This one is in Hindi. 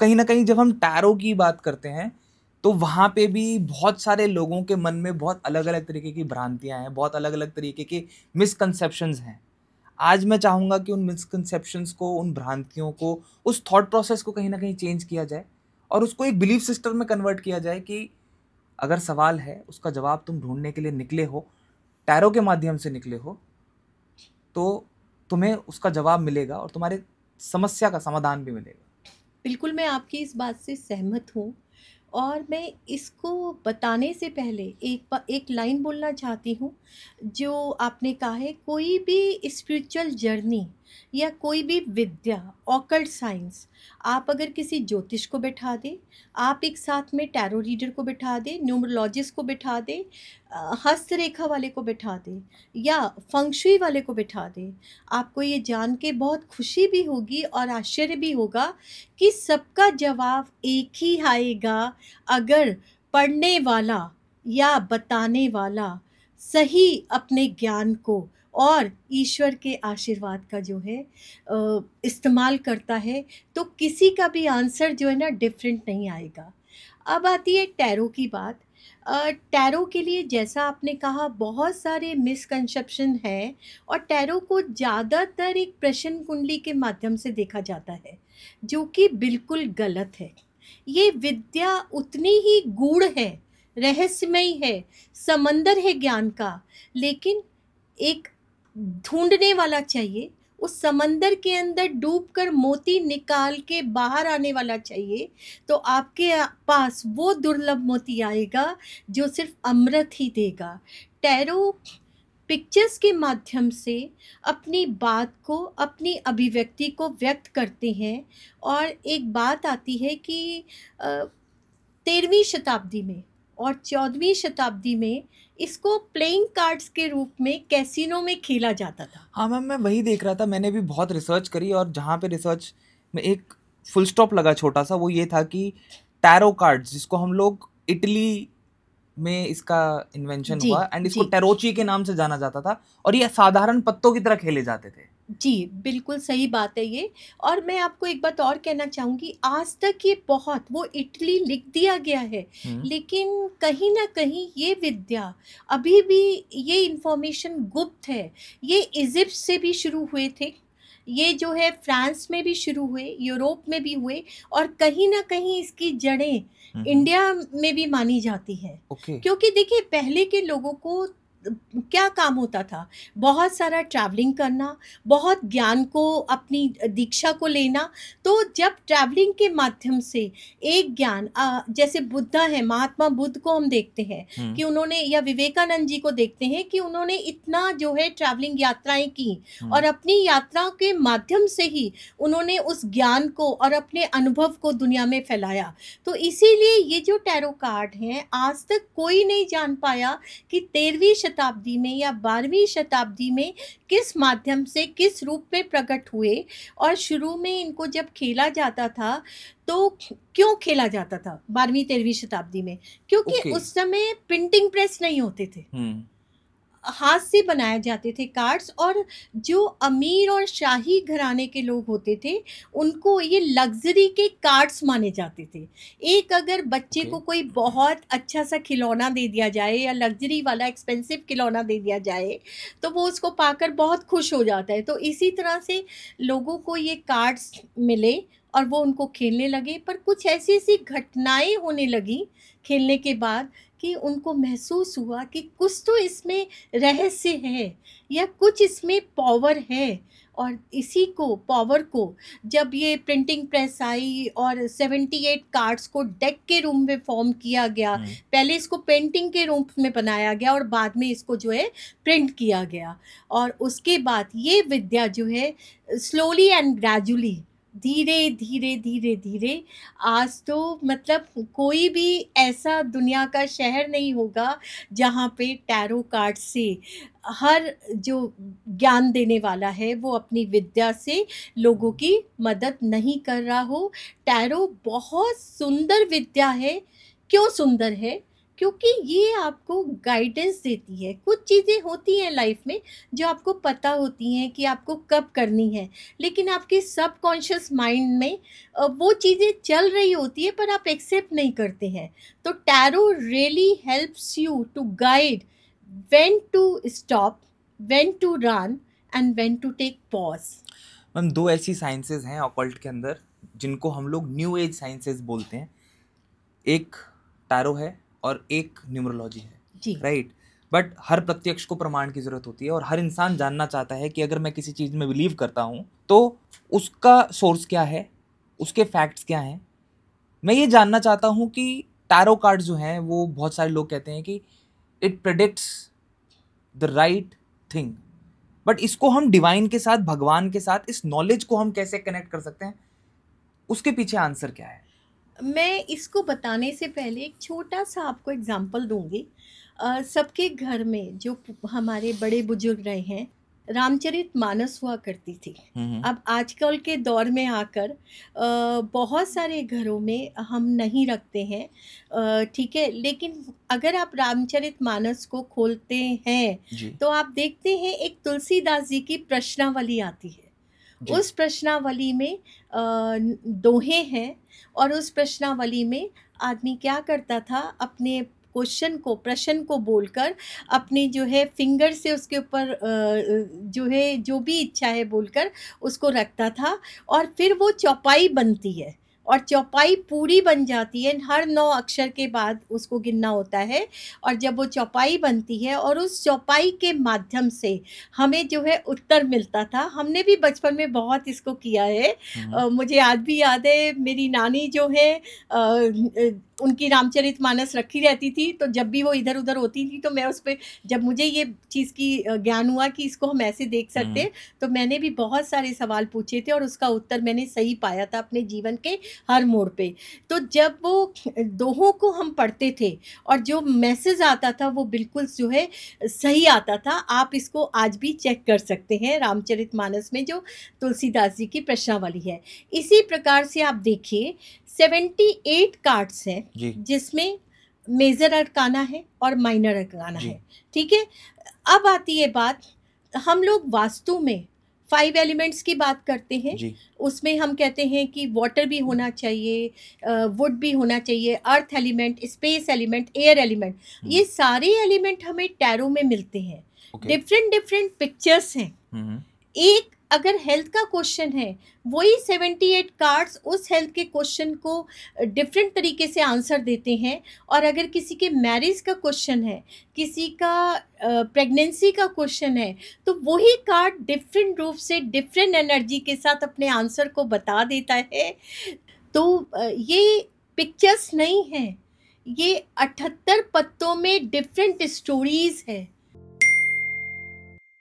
कहीं ना कहीं जब हम टैरो की बात करते हैं तो वहाँ पे भी बहुत सारे लोगों के मन में बहुत अलग अलग तरीके की भ्रांतियां हैं, बहुत अलग अलग तरीके के मिसकंसेप्शंस हैं। आज मैं चाहूँगा कि उन मिसकंसेप्शंस को, उन भ्रांतियों को, उस थॉट प्रोसेस को कहीं ना कहीं चेंज किया जाए और उसको एक बिलीफ सिस्टम में कन्वर्ट किया जाए कि अगर सवाल है, उसका जवाब तुम ढूंढने के लिए निकले हो, टैरो के माध्यम से निकले हो, तो तुम्हें उसका जवाब मिलेगा और तुम्हारे समस्या का समाधान भी मिलेगा। बिल्कुल, मैं आपकी इस बात से सहमत हूँ और मैं इसको बताने से पहले एक लाइन बोलना चाहती हूँ। जो आपने कहा है, कोई भी स्पिरिचुअल जर्नी या कोई भी विद्या, ऑकल्ट साइंस, आप अगर किसी ज्योतिष को बैठा दें, आप एक साथ में टैरो रीडर को बैठा दें, न्यूमरोलॉजिस्ट को बैठा दें, हस्तरेखा वाले को बैठा दें या फंगशुई वाले को बैठा दें, आपको ये जान के बहुत खुशी भी होगी और आश्चर्य भी होगा कि सबका जवाब एक ही आएगा, अगर पढ़ने वाला या बताने वाला सही अपने ज्ञान को और ईश्वर के आशीर्वाद का जो है इस्तेमाल करता है, तो किसी का भी आंसर जो है ना डिफरेंट नहीं आएगा। अब आती है टैरो की बात। टैरो के लिए जैसा आपने कहा, बहुत सारे मिसकंसेप्शन हैं और टैरो को ज़्यादातर एक प्रश्न कुंडली के माध्यम से देखा जाता है, जो कि बिल्कुल गलत है। ये विद्या उतनी ही गूढ़ है, रहस्यमयी है, समंदर है ज्ञान का, लेकिन एक ढूंढने वाला चाहिए, उस समंदर के अंदर डूबकर मोती निकाल के बाहर आने वाला चाहिए, तो आपके पास वो दुर्लभ मोती आएगा जो सिर्फ अमृत ही देगा। टैरो पिक्चर्स के माध्यम से अपनी बात को, अपनी अभिव्यक्ति को व्यक्त करते हैं। और एक बात आती है कि 13वीं शताब्दी में और 14वीं शताब्दी में इसको प्लेइंग कार्ड्स के रूप में कैसीनो में खेला जाता था। हाँ मैम, मैं वही देख रहा था, मैंने भी बहुत रिसर्च करी और जहाँ पे रिसर्च में एक फुल स्टॉप लगा छोटा सा, वो ये था कि टैरो कार्ड्स, जिसको हम लोग इटली में इसका इन्वेंशन जी हुआ एंड इसको जी टैरोची के नाम से जाना जाता था और ये साधारण पत्तों की तरह खेले जाते थे। जी, बिल्कुल सही बात है ये। और मैं आपको एक बात और कहना चाहूँगी, आज तक ये बहुत, वो इटली लिख दिया गया है, लेकिन कहीं ना कहीं ये विद्या अभी भी, ये इन्फॉर्मेशन गुप्त है। ये इजिप्ट से भी शुरू हुए थे, ये जो है फ्रांस में भी शुरू हुए, यूरोप में भी हुए, और कहीं ना कहीं इसकी जड़ें इंडिया में भी मानी जाती हैं। ओके। क्योंकि देखिए, पहले के लोगों को क्या काम होता था, बहुत सारा ट्रैवलिंग करना, बहुत ज्ञान को, अपनी दीक्षा को लेना। तो जब ट्रैवलिंग के माध्यम से एक ज्ञान, जैसे बुद्धा है, महात्मा बुद्ध को हम देखते हैं कि उन्होंने, या विवेकानंद जी को देखते हैं कि उन्होंने इतना जो है ट्रैवलिंग यात्राएं की और अपनी यात्रा के माध्यम से ही उन्होंने उस ज्ञान को और अपने अनुभव को दुनिया में फैलाया। तो इसीलिए ये जो टैरो कार्ड हैं, आज तक कोई नहीं जान पाया कि 13वीं शताब्दी में या 12वीं शताब्दी में किस माध्यम से, किस रूप में प्रकट हुए। और शुरू में इनको जब खेला जाता था, तो क्यों खेला जाता था 12वीं 13वीं शताब्दी में? क्योंकि उस समय प्रिंटिंग प्रेस नहीं होते थे, हाथ से बनाए जाते थे कार्ड्स। और जो अमीर और शाही घराने के लोग होते थे, उनको ये लग्जरी के कार्ड्स माने जाते थे। एक अगर बच्चे को कोई बहुत अच्छा सा खिलौना दे दिया जाए या लग्जरी वाला एक्सपेंसिव खिलौना दे दिया जाए, तो वो उसको पाकर बहुत खुश हो जाता है। तो इसी तरह से लोगों को ये कार्ड्स मिले और वो उनको खेलने लगे। पर कुछ ऐसी ऐसी घटनाएं होने लगी खेलने के बाद कि उनको महसूस हुआ कि कुछ तो इसमें रहस्य है या कुछ इसमें पावर है। और इसी को, पावर को, जब ये प्रिंटिंग प्रेस आई और 78 कार्ड्स को डेक के रूप में फॉर्म किया गया, पहले इसको पेंटिंग के रूप में बनाया गया और बाद में इसको जो है प्रिंट किया गया। और उसके बाद ये विद्या जो है स्लोली एंड ग्रेजुअली, धीरे धीरे धीरे धीरे, आज तो मतलब कोई भी ऐसा दुनिया का शहर नहीं होगा जहाँ पे टैरो कार्ड से हर जो ज्ञान देने वाला है वो अपनी विद्या से लोगों की मदद नहीं कर रहा हो। टैरो बहुत सुंदर विद्या है। क्यों सुंदर है? क्योंकि ये आपको गाइडेंस देती है। कुछ चीज़ें होती हैं लाइफ में जो आपको पता होती हैं कि आपको कब करनी है, लेकिन आपके सबकॉन्शियस माइंड में वो चीज़ें चल रही होती है पर आप एक्सेप्ट नहीं करते हैं। तो tarot really helps you to guide when to stop, when to run and when to take pause. Ma'am, दो ऐसी साइंसेज हैं ऑकल्ट के अंदर जिनको हम लोग न्यू एज साइंसेज बोलते हैं। एक टैरो है और एक न्यूमरोलॉजी है, जी राइट। बट हर प्रत्यक्ष को प्रमाण की जरूरत होती है और हर इंसान जानना चाहता है कि अगर मैं किसी चीज़ में बिलीव करता हूँ तो उसका सोर्स क्या है, उसके फैक्ट्स क्या हैं। मैं ये जानना चाहता हूँ कि टैरो कार्ड जो हैं वो बहुत सारे लोग कहते हैं कि it predicts the right thing, but इसको हम डिवाइन के साथ, भगवान के साथ, इस नॉलेज को हम कैसे कनेक्ट कर सकते हैं, उसके पीछे आंसर क्या है? मैं इसको बताने से पहले एक छोटा सा आपको एग्जांपल दूंगी। सबके घर में जो हमारे बड़े बुजुर्ग रहे हैं, रामचरितमानस हुआ करती थी। अब आजकल के दौर में आकर बहुत सारे घरों में हम नहीं रखते हैं, ठीक है, लेकिन अगर आप रामचरितमानस को खोलते हैं जी तो आप देखते हैं एक तुलसीदास जी की प्रश्नावली आती है। जी उस प्रश्नावली में दोहे हैं, और उस प्रश्नावली में आदमी क्या करता था, अपने प्रश्न को बोलकर अपनी जो है फिंगर से उसके ऊपर जो है जो भी इच्छा है बोलकर उसको रखता था, और फिर वो चौपाई बनती है और चौपाई पूरी बन जाती है। हर 9 अक्षर के बाद उसको गिनना होता है, और जब वो चौपाई बनती है और उस चौपाई के माध्यम से हमें जो है उत्तर मिलता था। हमने भी बचपन में बहुत इसको किया है। मुझे आज भी याद है, मेरी नानी जो है उनकी रामचरितमानस रखी रहती थी, तो जब भी वो इधर उधर होती थी तो मैं उस पर, जब मुझे ये चीज़ की ज्ञान हुआ कि इसको हम ऐसे देख सकते हैं, तो मैंने भी बहुत सारे सवाल पूछे थे और उसका उत्तर मैंने सही पाया था अपने जीवन के हर मोड़ पे। तो जब वो दोहों को हम पढ़ते थे और जो मैसेज आता था वो बिल्कुल जो है सही आता था। आप इसको आज भी चेक कर सकते हैं रामचरितमानस में जो तुलसीदास जी की प्रश्नावली है। इसी प्रकार से आप देखिए 78 कार्ड्स हैं जी जिसमें मेजर अरकाना है और माइनर अरकाना जी। है, ठीक है। अब आती है बात, हम लोग वास्तु में 5 एलिमेंट्स की बात करते हैं। जी उसमें हम कहते हैं कि वाटर भी होना चाहिए, वुड भी होना चाहिए, earth element, space element, air element, ये सारे एलिमेंट हमें टैरो में मिलते हैं। ओके। डिफरेंट डिफरेंट पिक्चर्स हैं। एक अगर हेल्थ का क्वेश्चन है, वही 78 कार्ड्स उस हेल्थ के क्वेश्चन को डिफरेंट तरीके से आंसर देते हैं। और अगर किसी के मैरिज का क्वेश्चन है, किसी का प्रेगनेंसी का क्वेश्चन है, तो वही कार्ड डिफरेंट रूप से डिफरेंट एनर्जी के साथ अपने आंसर को बता देता है। तो ये पिक्चर्स नहीं हैं, ये 78 पत्तों में डिफरेंट स्टोरीज है।